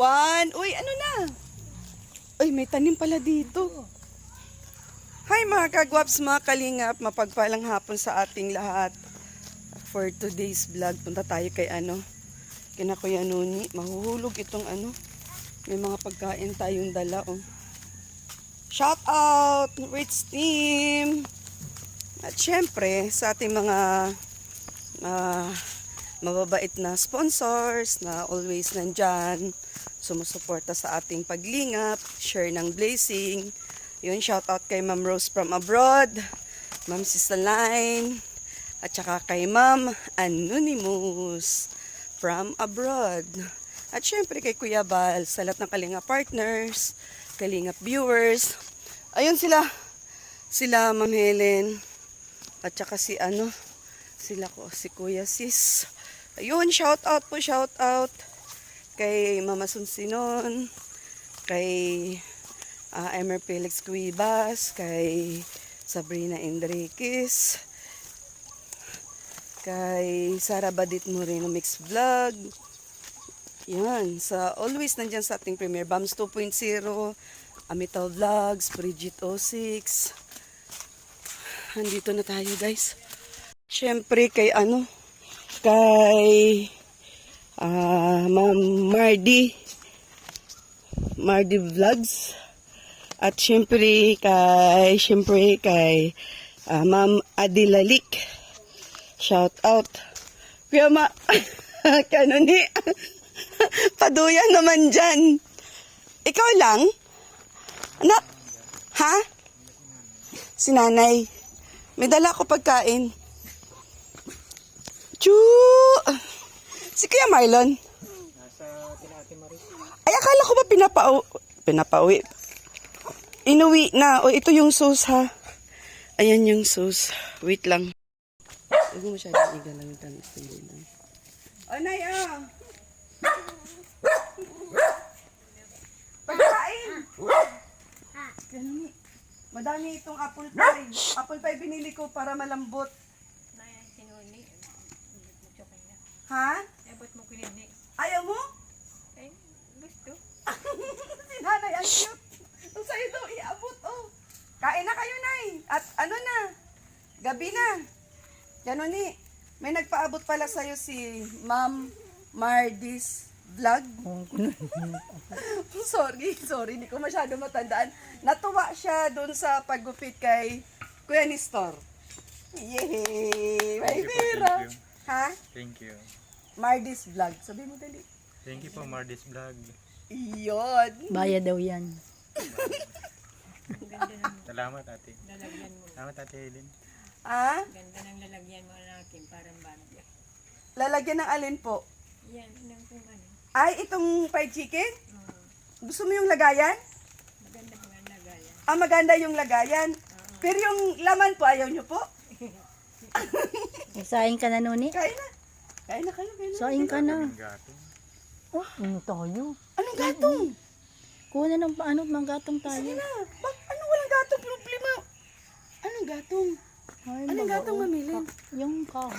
One. Uy, ano na? Uy, may tanim pala dito. Hi mga kagwaps, mga kalingap. Mapagpalang hapon sa ating lahat. For today's vlog, punta tayo kay kina Kuya Nuni. Mahuhulog itong may mga pagkain tayong dala. Oh. Shout out, Rich Team! At syempre, sa ating mga mababait na sponsors na always nandyan, sumusuporta sa ating paglingap, share ng blessing. Yun, shout out kay Ma'am Rose from abroad, Ma'am Sisaline, at saka kay Ma'am Anonymous from abroad. At syempre kay Kuya Bal, sa lahat ng Kalingap partners, Kalingap viewers. Ayun sila Ma'am Helen, at saka si Kuya Sis. Ayun, shout out po, shout out kay Mama Sunsinon, kay Emer Felix Cuibas, kay Sabrina Enriquez, kay Sara Badit Moreno Mix Vlog. Yan, always nandyan sa ating premiere, Bams 2.0, Amital Vlogs, Bridget 06. Andito na tayo, guys. Syempre kay Ma'am Mardy Vlogs. At syempre kay Ma'am Adilalik. Shout out. Kuya Kanuni. Paduyan naman dyan. Ikaw lang? Anak? Ha? Si nanay. May dala ko pagkain. Choo! Si Kuya Marlon. Nasa Ate Maris. Ay, akala ko ba pinapauwi? Inuwi na. O, ito yung sauce, ha? Ayan yung sauce. Wait lang. Huwag mo masyadong igalang yung tanis. O, Nay, pagkain! Ganun. Madami itong apple pie. Apple pie binili ko para malambot. Ha? Abot mo kinini. Ayaw mo? Ay, gusto. Si nanay, ang cute. Ang sa'yo daw, iabot, oh. Kain na kayo, Nay. At na, gabi na. Gano'n ni, may nagpaabot pala sa'yo si Ma'am Mardy's Vlog. Sorry, hindi ko masyado matandaan. Natuwa siya doon sa paggupit kay Kuya Nestor. Yay! May pera. Ha? Thank you. Mardy's Vlog. Sabi mo dali. Thank you po, Mardy's Vlog. Iyon. Bayad daw yan. Salamat, ate. Lalagyan mo. Salamat, ate Helen. Ah? Ganda ng lalagyan mo natin parang bagyo. Lalagyan ng alin po? Yan, inang kung ano. Ay, itong fried chicken? Gusto mo yung lagayan? Maganda pa nga lagayan. Ah, maganda yung lagayan. Pero yung laman po, ayaw nyo po? Saing ka na, Nuni? Kain na. Kain na kayo. Saing ka na. Ang gatong. Oh, ano tayo? Anong gatong? Kuha na ng paano, manggatong tayo. Sige na. Ano walang gatong problema? Anong gatong? Ay, Anong baga, gatong, oh. Mamilin? Yung kahoy.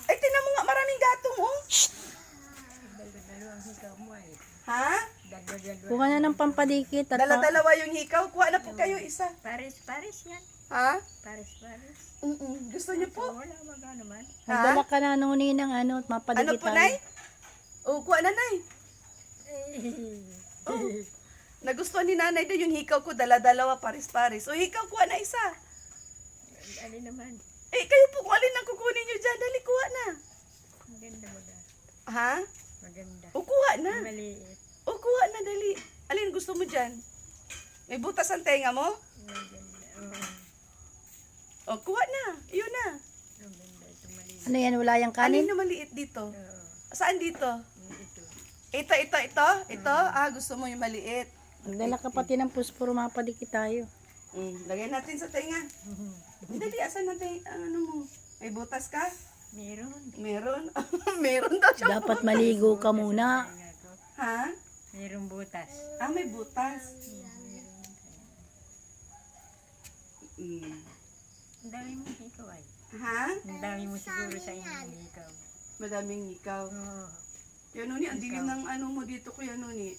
Ay, tinan mo nga, maraming gatong, oh. Dalawa ang hikaw mo ay. Ha? Dalawa. Kuha na ng pampadikit at Dala-dalawa yung hikaw. Kuha na po kayo isa. Pares yan. Ha? Pares. Gusto niyo po? Wala magano man. magdala ka na, Nuni, ng Ano mapadikit po, tayo. Nay? O, kuha na, Nay. Oh. Nagustuhan ni nanay doon yung hikaw ko, dala-dalawa, paris-paris. O, hikaw, kuha na isa. Alin naman. Eh, kayo po kung alin ang kukunin nyo dyan. Dali, kuha na. Maganda mo da. Ha? Maganda. O, kuha na. Maliit. O, kuha na, dali. Alin gusto mo dyan? May butas ang tenga mo? Maganda. O, kuha na. Iyon na. Maganda ito maliit. Ano yan, wala yung Alin kanin? na maliit dito? Oo. Saan dito? Ito. Ito. Ito? Ah, gusto mo yung maliit. Magdala ka pati ng puspuro, mapadikit tayo. Lagay natin sa tenga. Dali, asan natin? Ano mo? May butas ka? Meron. Meron? Meron daw siya. Dapat maligo ka muna. Ha? Merong butas. Ah, may butas. Ang dami mo hikaw ay. Ha? Ang dami mo siguro sa inyong hikaw. Madaming ikaw. Oo. Kuya Noni, ang dilim ng ano mo dito, Kuya Noni.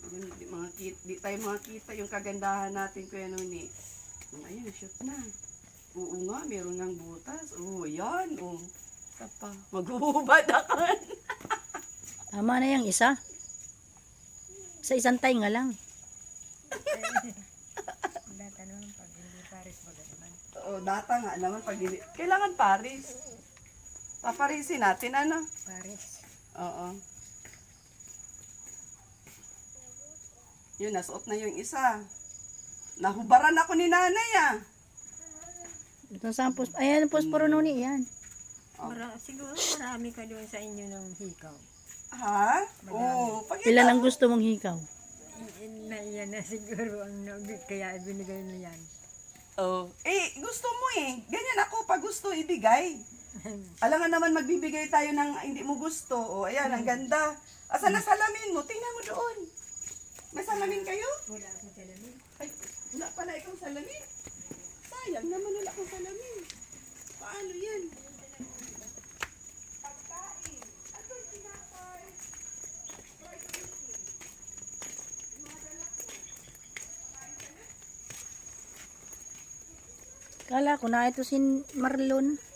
Ayun, di tayo makita yung kagandahan natin, Kuya Noni. Ayun, shoot na. Oo nga, meron ng butas. Oo, yan. Oo. Tapa. Maghuhubad ako. Tama na yung isa. Sa isang tainga lang. Data naman pag hindi pares baga naman. Oo, data nga naman. Pag hindi, kailangan Paris. Paparisin natin, ano? Pares. Oo. Yun, nasuot na yung isa. Nahubaran ako ni nanay, ah. Ito sa ayan, posporo nuni, yan. Siguro marami ka doon sa inyo ng hikaw. Ha? Oo. Pag Ilan ang gusto mong hikaw? Yan na siguro ang kaya binigay mo yan. Oh. Eh, gusto mo eh. Ganyan ako, pag gusto, ibigay. Alam nga naman, magbibigay tayo ng hindi mo gusto. O, ayan, ang ganda. Asan na salamin mo? Tingnan mo doon. May salamin kayo? Wala akong salamin. Ay, wala pala ikaw salamin. Sayang naman wala akong salamin. Paano yan? Pagkain. Ano yung tinapay? Kala ko na ito si Marlon.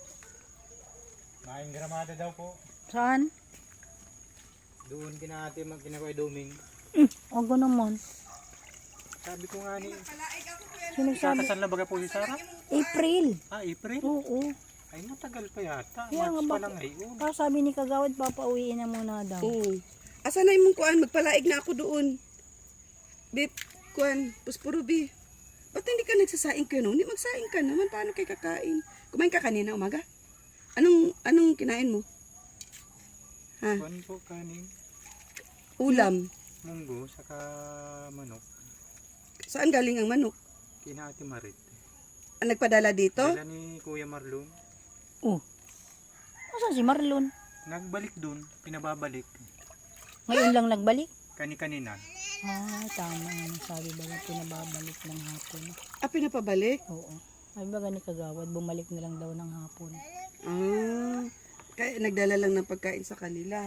Maing gramada daw po. Saan? Doon kinahati magkinakoy duming. Wag ko naman. Sabi ko nga ni, Palaig ako kuya. Sino sabi? kasal na baga po si Sarah? April. April? Oo. Ay, matagal pa yata. Kaya nga March pa ba- lang ngayon. Kasi sabi ni Kagawad, papauwiin na muna daw. Oo. Asan na yung kuan? Magpalaig na ako doon. Bip, kuan, puspuro bi. Ba't hindi ka nagsasaing kayo no? Hindi magsaing ka naman. Paano kayo kakain? Kumain ka kanina umaga? Anong kinain mo? Ha? Kuan po kanin, Ulam. munggo, saka manok. Saan galing ang manok? Kinahati Marit. Ang nagpadala dito? Dala ni Kuya Marlon. Oh. Nasaan si Marlon? Nagbalik doon, pinababalik. Ngayon lang nagbalik? Kani-kanina. Ah, tama. Ano sabi ba na pinababalik ng hapon? Ah, pinapabalik? Oo. Sabi ba ni Kagawad, bumalik na lang daw ng hapon. Ah, kaya nagdala lang ng pagkain sa kanila.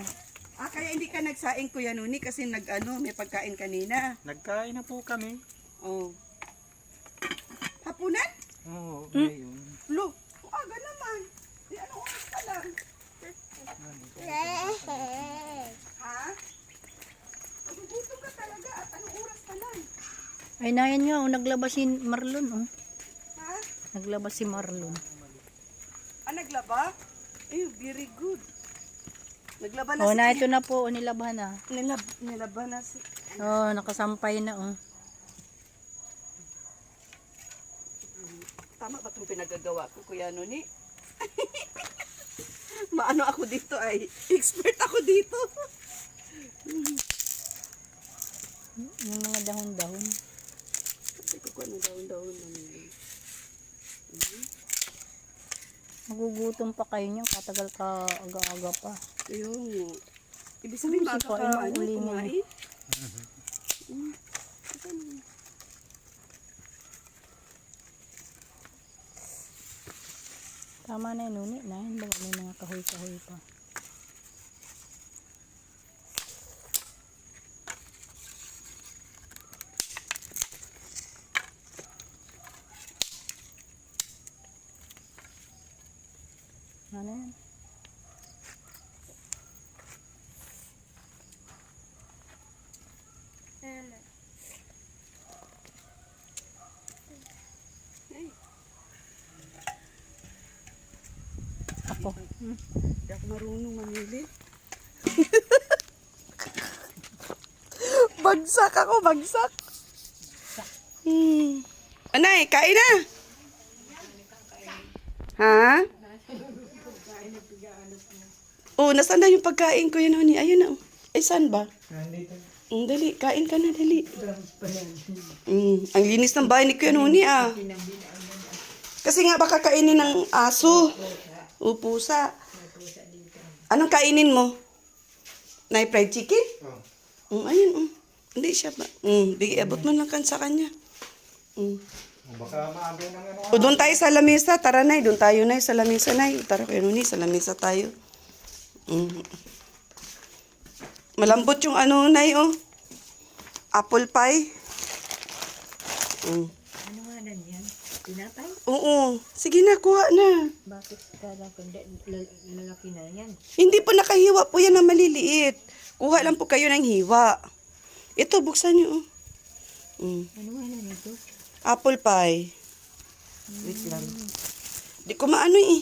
Ah, kaya hindi ka nagsaing Kuya Nuni kasi may pagkain kanina. Nagkain na po kami. Oh. Hapunan? Oo, ngayon. Lo, ang aga naman. Di anong oras pa lang? Ha? Magugutom ka talaga at anong oras pa lang? Ay, nayan nga, oh, naglabas si Marlon, oh. Ha? Naglabas si Marlon. Ah, naglaba? Eh, very good. Naglaba na Oh, si... na ito na po, oh, nilaban na. Nilaba na si... Oh, nakasampay na, oh. Tama ba itong pinagagawa ko, Kuya Noni? Maano ako dito ay, expert ako dito. Yung mga dahon-dahon. Hindi ko ano daon-daon namin. Magugutom pa kayo niyan, katagal ka aga-aga pa. Ayun. Ibig sabihin, Kasi kain ng ulingan. kumain? Tama na yun, nuni na yun. Baga may mga kahoy-kahoy pa. Ano yan? Ako. Hindi ako marunong mamili. Bagsak ako, bagsak. Anay, kain na. Ha? Oh, nasaan na yung pagkain ko yun, honey? Ayun na. Oh. Ay, saan ba? Dali, kain ka na, dali. Ang linis ng bahay ni Kuya Noni, ah. Kasi nga baka kainin ng aso. O pusa. Anong kainin mo? Na fried chicken? Ayun, Hindi siya ba? Di, abot mo lang sa kanya. Baka maagay ng ano. O, doon tayo sa lamesa. Tara, Nay. Doon tayo, Nay, sa lamesa, Nay. Tara, Kuya Noni, sa lamesa tayo. Malambot yung ano, Nay, oh. Apple pie. Mm. Ano nga na yan? Tinapay? Oo. Sige na, kuha na. Bakit kala ko lalaki na yan? Hindi po nakahiwa po yan na maliliit. Kuha lang po kayo ng hiwa. Ito, buksan nyo. Oh. Ano nga na nito? Apple pie. Wait lang. Di ko maano eh.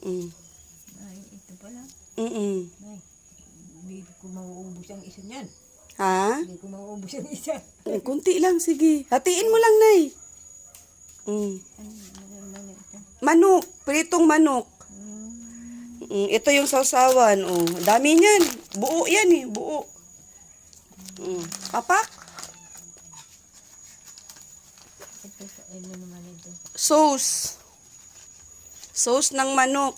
Ay, ito pala. Mm. Ay, hindi ko mauubos ang isa niyan. Ha? Hindi ko mauubos ang isa. Kunti lang, sige. Hatiin mo lang, Nay. Ano ito? Manok. Pritong manok. Ito yung sausawan. Oh. Dami niyan. Buo yan eh. Buo. Papak. Ito sa ano naman ito? Sauce. Sauce ng manok.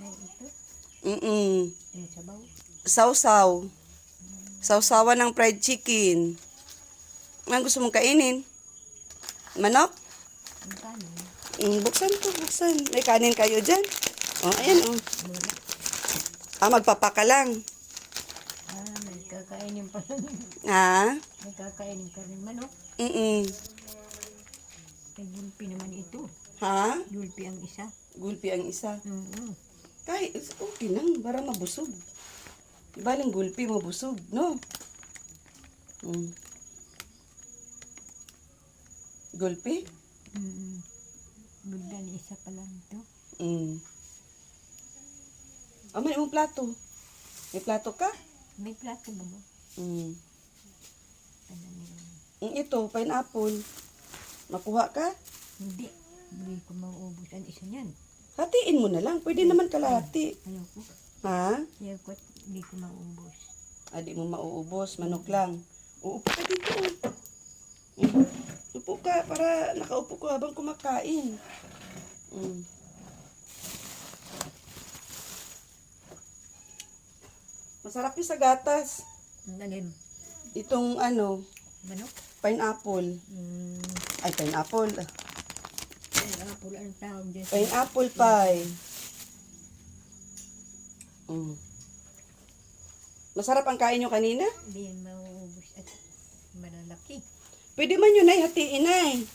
Ay, ito. Yung sabaw. Sausaw. Sausawan ng fried chicken. Ang gusto mong kainin? Manok? Ang kanin. Buksan to, buksan. May kanin kayo dyan. Oh, ayan, oh. Magpapaka lang. May kakainin pa lang. Ha? May kakainin ka rin manok. Mm. Ay, gulpi naman ito. Ha? Gulpi ang isa. Gulpi ang isa. Mm-hmm. Kahit, okay lang, para mabusog. Diba lang gulpi, mabusog, no? Gulpi? Buldan isa pa lang ito. May mong plato. May plato ka? May plato ba mo? Ano nila? Ito, pineapple. Makuha ka? Hindi. Hindi ko mauubos ang isa niyan. Hatiin mo na lang. Pwede naman kalahati. Ayoko. Ha? Ayoko at hindi ko mauubos. Di mo mauubos. Manok lang. Uupo ka dito. Upo ka para nakaupo ko habang kumakain. Masarap yung sa gatas. Ang alim. Itong ano, Manok? pineapple. Ay, pineapple. Ang apple ang tawag dyan. Pineapple pie. Masarap ang kain nyo kanina? Hindi yan mauubos at malalaki. Pwede man yun, Nay. Hatiin, Nay.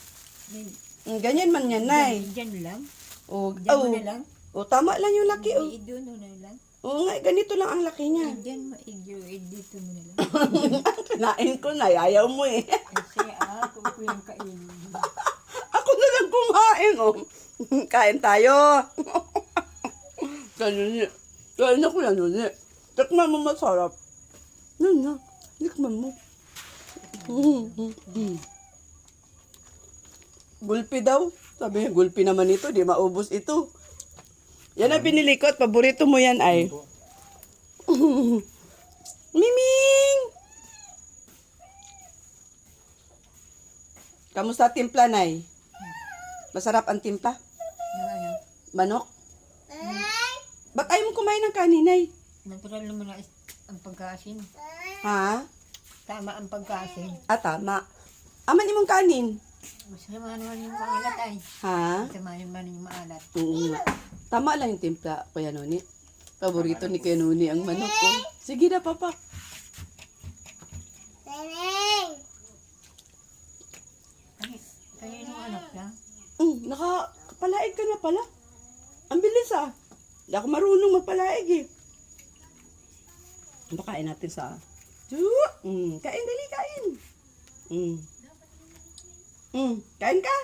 Ganyan man yan, Nay. Diyan lang? Diyan mo na lang? Tama lang yung laki, oh. Doon mo na lang? Oo nga, ganito lang ang laki niya. Diyan maigyo. Dito mo na lang. Kinain ko na, ayaw mo eh. Kasi kung ko yung kainin. Ako na lang kumain, oh. Kain tayo. Ganun eh. Kain ako yan, yun eh. Tikman mo masarap. Yan na, tikman mo. Gulpi daw. Sabi niya, gulpi naman ito, di maubos ito. Yan ang pinili ko at paborito mo yan ay. Miming! Kamusta timpla, Nay? Masarap ang timpla? Ano? Manok? Ba't ayaw mo kumain ng kanin, Nay? Natural naman na ang pagkasin. Ha? Tama ang pagkasin. Tama. Aman imong kanin. Masama naman yung maalat ay. Ha? Masama naman yung maalat. Oo nga. Tama lang yung timpla, Kuya Noni. Paborito ni Kuya Noni ang manok ko. Sige na, Papa. Kaya nung anak na, Nakapalaig ka na pala. Ang bilis ah. Hindi ako marunong magpalaig eh. Pakain natin sa... Kain, dali, kain. Kain ka.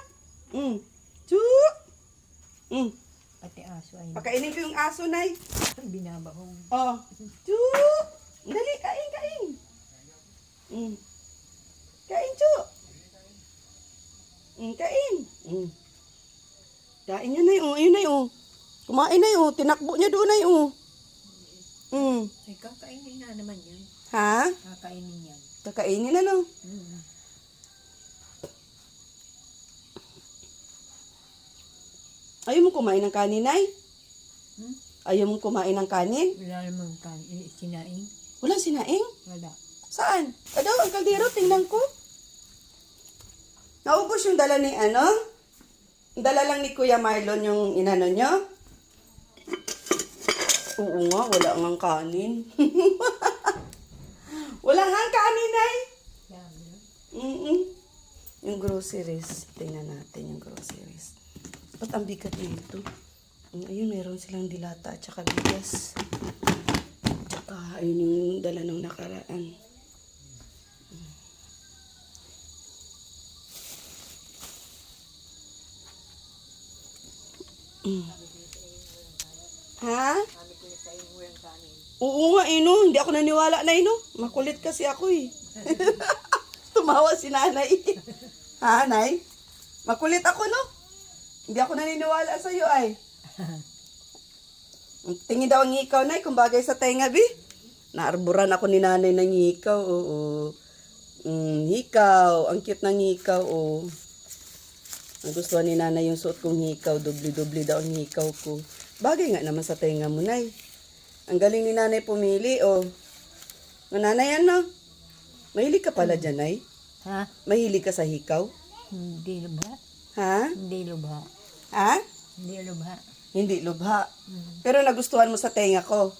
pati aso ay Pakainin ko yung aso, Nay. binabahong. Oh. Dali, kain, kain. Kain, Chu. Kain. Kain niya, Nay. Ayun, Nay. Kumain, Nay. Tinakbo niya doon, Nay. Ay, kakainin na naman yan. Ha? Kakainin yan. Kakainin na, no? Ayaw mo kumain ng kanin, Nay? Ayaw mo kumain ng kanin? Wala namang sinaing. Walang sinaing? Wala. Saan? Daw, ang kaldero, tingnan ko. Naubos yung dala ni ano? Dala lang ni Kuya Marlon yung inano nyo? Oo nga, wala ngang kanin. Wala ngang kanin, ay. Yung groceries. Tingnan natin yung groceries. Ba't ang bigat nito? Ayun, meron silang dilata at saka bigas. Tsaka, ayun yung dala ng nakaraan. Ha? Oo nga, no. Hindi ako naniwala na, no. Makulit kasi ako, eh. Tumawa si nanay. Ha, nay? Makulit ako, no? Hindi ako naniniwala sa'yo, ay. Tingin daw ang hikaw, nay, kung bagay sa tenga, bi. Naarburan ako ni nanay ng hikaw, oo. Hikaw. Ang cute ng hikaw, oo. Nagustuhan ni nanay yung suot kong hikaw. Dubli-dubli daw ang hikaw ko. Bagay nga naman sa tenga mo, nay. Ang galing ni nanay pumili, oh. Nanay, ano? Mahilig ka pala dyan, nay? Ha? Mahilig ka sa hikaw? Hindi lubha. Ha? Hindi lubha. Ha? Hindi lubha. Hindi lubha. Pero nagustuhan mo sa tenga ko.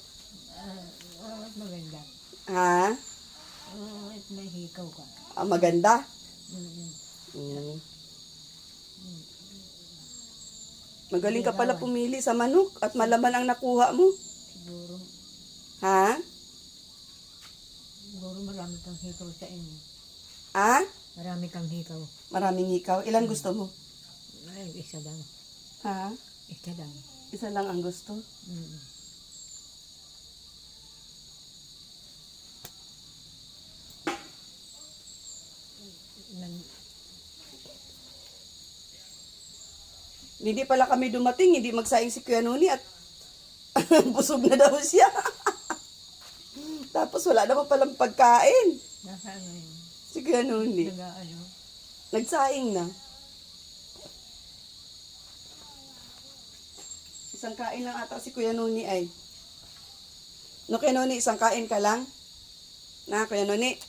Maganda. Ha? May hikaw ka. Ah, maganda? Mm. Magaling ka pala pumili sa manok at malaman ang nakuha mo. Siguro, Ha? siguro marami kang hikaw sa inyo. Ha? Marami kang hikaw. Maraming hikaw. Ilan gusto mo? Ay, isa lang. Ha? Isa lang. Isa lang ang gusto. Mm. Hindi pala kami dumating, hindi magsaing si Kuya Nuni at busog na daw siya. Tapos wala naman palang pagkain. Nasa ano yun? Si Kuya Nuni. Nag-ano? Nagsaing na. Isang kain lang ata si Kuya Nuni ay. No, Kuya Nuni, isang kain ka lang? Na, Kuya Nuni?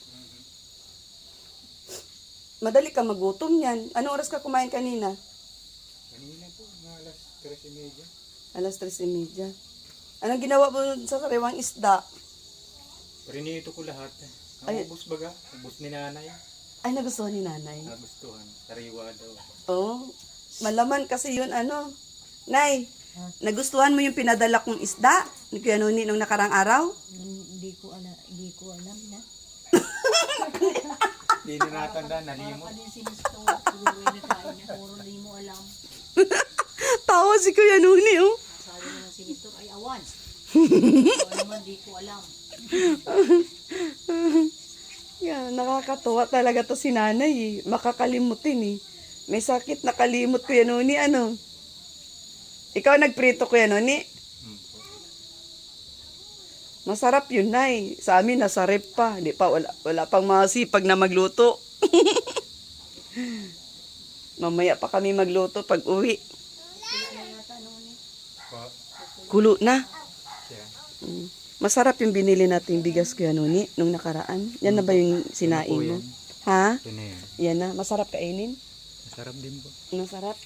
Madali ka magutom yan. Anong oras ka kumain kanina? Kanina po, mga alas 3:30. Alas 3:30. Anong ginawa mo sa sariwang isda? Prinito ko lahat. Ay. Ang ubos baga, ubos ni nanay. Ay, nagustuhan ni nanay. Nagustuhan, sariwa daw. Oo. Malaman kasi yun, ano. Nay, nagustuhan mo yung pinadala kong isda ni Kuya Nuni nung nakarang araw? Hindi ko alam na. Hindi na natanda, nalimot. Ano yung sinisto? Siguro yung nakain niya. Puro hindi mo alam. Tawa si Kuya Nuni, oh. Sabi mo ng sinisto ay awan. Ano naman, di ko alam. Yeah, nakakatuwa talaga to si nanay, eh. Makakalimutin, eh. May sakit na kalimot, Kuya Nuni, ano? Ikaw nagprito, Kuya Nuni? Masarap yun, nay. Sa amin, nasa rep pa. Di pa, wala pang masipag na magluto. Mamaya pa kami magluto pag uwi. Pa, Kulo na. siya. Masarap yung binili nating bigas, Kuya Nuni, nung nakaraan. Yan na ba yung sinaing mo? Ano po Ha? Ito na yan. Yan na. Masarap kainin? Masarap din po. Masarap.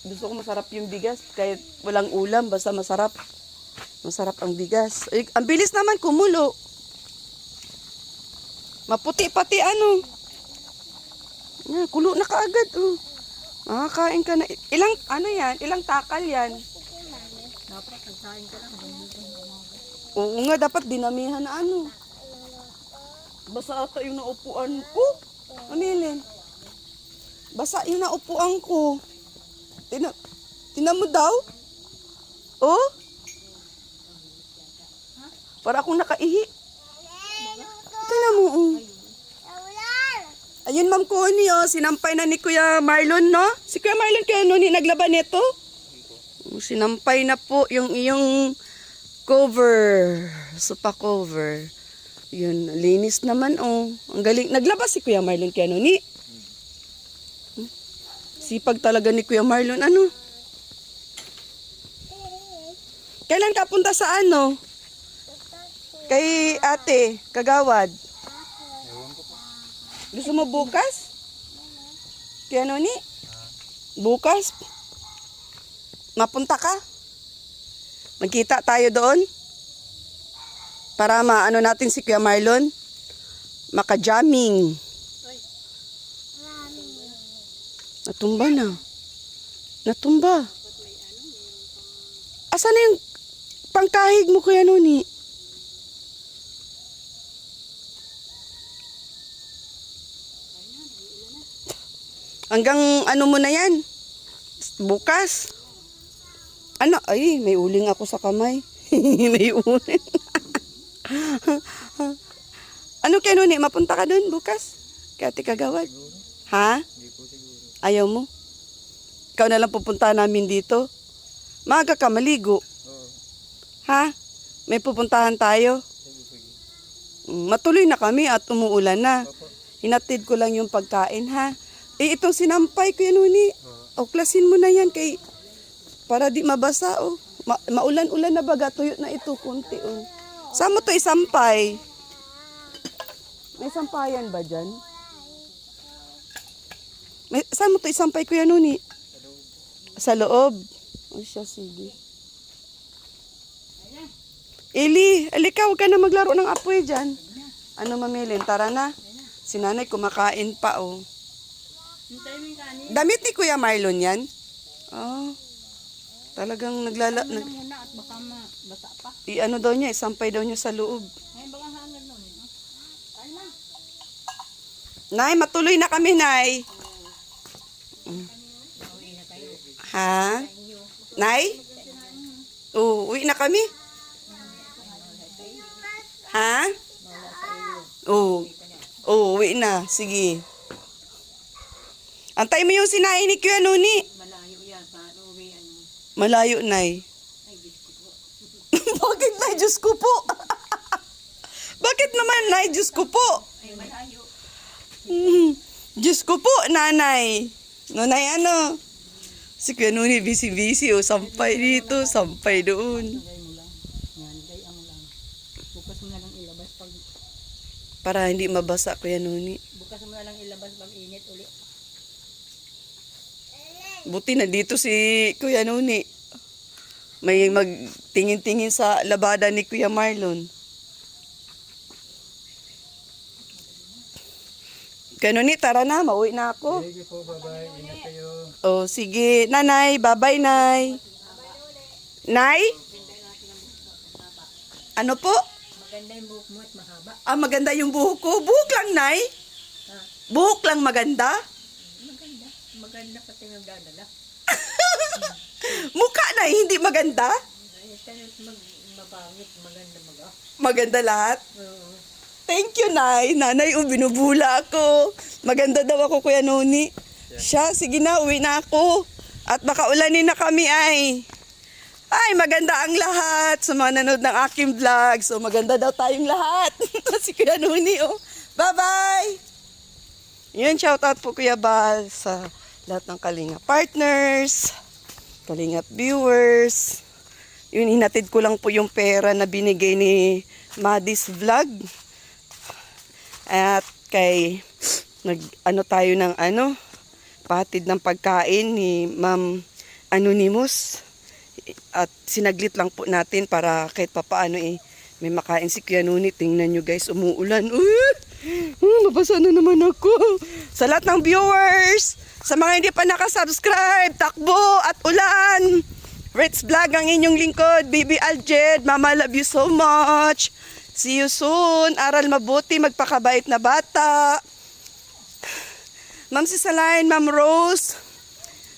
Gusto ko masarap yung bigas. Kahit walang ulam, basta masarap. Masarap ang bigas. Ay, ang bilis naman kumulo. Maputi pati ano. Yan, kulo na kaagad. Oh. Makakain ka na. Ilang, ano yan? Ilang takal yan? Dapat nagsain ka lang. Oo nga, dapat dinamihan na ano. Basa ata yung naupuan ko. Amilin. Basa yung naupuan ko. Tina mo daw? Oh? Para akong nakaihi. Tingnan mo, oh. Ayun, Ma'am Connie, oh. Sinampay na ni Kuya Marlon, no? Si Kuya Marlon, kaya no, naglaban nito. Sinampay na po yung iyong cover. Sopa cover. Yun, linis naman, oh. Ang galing. Naglaba si Kuya Marlon, kaya no, ni? Sipag talaga ni Kuya Marlon, ano? Kailan ka punta sa ano? Kay ate, Kagawad. Ewan ko po. Gusto mo bukas? Kaya ano ni? Bukas? Mapunta ka? Magkita tayo doon? Para maano natin si Kuya Marlon. Maka-jamming. Natumba na. Natumba. Asan na yung pangkahig mo, Kuya Nuni? Hanggang ano mo na yan? Bukas. Ano? Ay, may uling ako sa kamay. May uling. Ano kaya Nuni? Mapunta ka dun bukas? Kaya Kagawad? Ha? Hindi po siguro. Ayaw mo? Ikaw na lang pupunta namin dito. Maaga ka maligo. Oo. Ha? May pupuntahan tayo. Sige. Matuloy na kami at umuulan na. Opo. Hinatid ko lang yung pagkain ha. Eh itong sinampay ko yan Nuni. Oo. O klasin mo na yan kay para di mabasa oh. Maulan-ulan na baga tuyo na ito konti oh. Saan mo to isampay? May sampayan ba dyan? Saan mo to isampay Kuya Nuni? Sa loob. O siya, sige. Eli, alika, huwag ka na maglaro ng apoy dyan. Ano mamilin? Tara na. Si nanay kumakain pa, oh. Damit ni Kuya Marlon yan? Oh. Talagang Muna at baka mabasa pa. ano daw niya, isampay daw niya sa loob. Ay, baka hangin nun. Ay na. Nay, matuloy na kami, Nay. Ha? Nay? Oo, uwi na kami. Ha? Oo. Oo, uwi na. Sige. Antay mo yung sinain ni Kuya Nuni. Malayo yan. Paano uwi ano? Malayo, Nay. Bakit, Nay? Diyos ko po. Bakit naman, Nay? Diyos ko po. Ay, malayo. Diyos ko po, Nanay. Nanay, ano? Si Kuya Nuni, busy-busy. O, sampay dito, sampay doon. Gay mo lang. Yan, gay mo lang. Bukas mo na lang ilabas pag... Para hindi mabasa, Kuya Nuni. Bukas mo na lang ilabas pag init ulit. Buti na dito si Kuya Nuni. May magtingin-tingin sa labada ni Kuya Marlon. Kuya Nuni, tara na, mauwi na ako. Sige po, bye-bye. Ingat kayo. Oh, sige. Nanay, bye-bye, Nay. Nay? Ano po? Maganda yung buhok mo at mahaba. Ah, maganda yung buhok ko. Buhok lang, Nay. Buhok lang maganda. Maganda. Maganda pati yung dadala. Mukha na hindi maganda. Ay, tanong mabangit, maganda maga. Maganda lahat. Oo. Thank you, Nay. Nanay, binubula ako. Maganda daw ako, Kuya Nuni. Siya, sige na, uwi na ako. At baka ulanin na kami ay. Ay, maganda ang lahat sa mga nanood ng aking vlog. So, maganda daw tayong lahat. Si Kuya Nuni, oh. Bye-bye! Yun, shoutout po Kuya Bal sa lahat ng Kalinga partners, Kalinga viewers. Yun, hinatid ko lang po yung pera na binigay ni Madis Vlog. At kay tayo ng patid ng pagkain ni Ma'am Anonymous. At sinaglit lang po natin para kahit papaano may makain si Kuya Nuni. Tingnan nyo guys, umuulan. Mabasa na naman ako. Sa lahat ng viewers, sa mga hindi pa nakasubscribe, takbo at ulan. Ritz Vlog ang inyong lingkod, Baby Aljed. Mama, love you so much. See you soon. Aral mabuti, magpakabait na bata. Ma'am Sisaline, Ma'am Rose,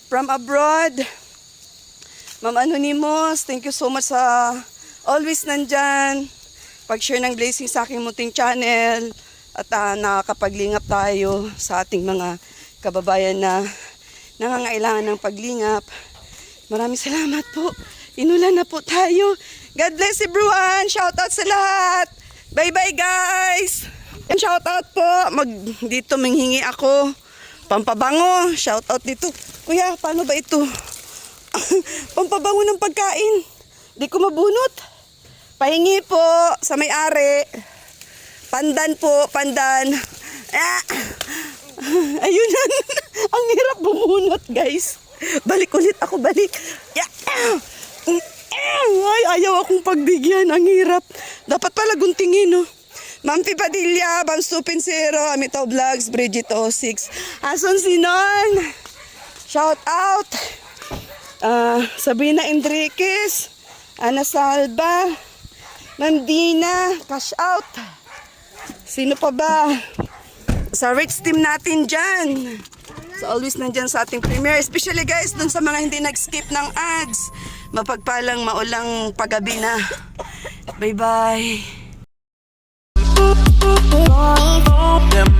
from abroad. Ma'am Anonymous, thank you so much sa always nandyan. Pag-share ng blessing sa aking munting channel. At nakakapaglingap tayo sa ating mga kababayan na nangangailangan ng paglingap. Maraming salamat po. Inulan na po tayo. God bless everyone. Shoutout sa lahat. Bye-bye guys. And shoutout po. Dito manghingi ako. Pampabango. Shoutout dito. Kuya, paano ba ito? Pampabango ng pagkain. Di ko mabunot. Pahingi po sa may-ari. Pandan po, pandan. Ayun na. Ang hirap bumunot guys. Balik ulit ako, balik. Ay, ayaw akong pagbigyan. Ang hirap. Dapat pala guntingin, no? Ma'am Pipadilla, Bams 2.0, Amito Vlogs, Bridget 06. Ason Sinon, shout out. Sabrina Enriquez, Ana Salva, Ma'am Dina, cash out. Sino pa ba? Sa Rich team natin dyan. So always nandyan sa ating premiere. Especially guys, dun sa mga hindi nag-skip ng ads. Mapagpalang maulang paggabi na. Bye-bye. Them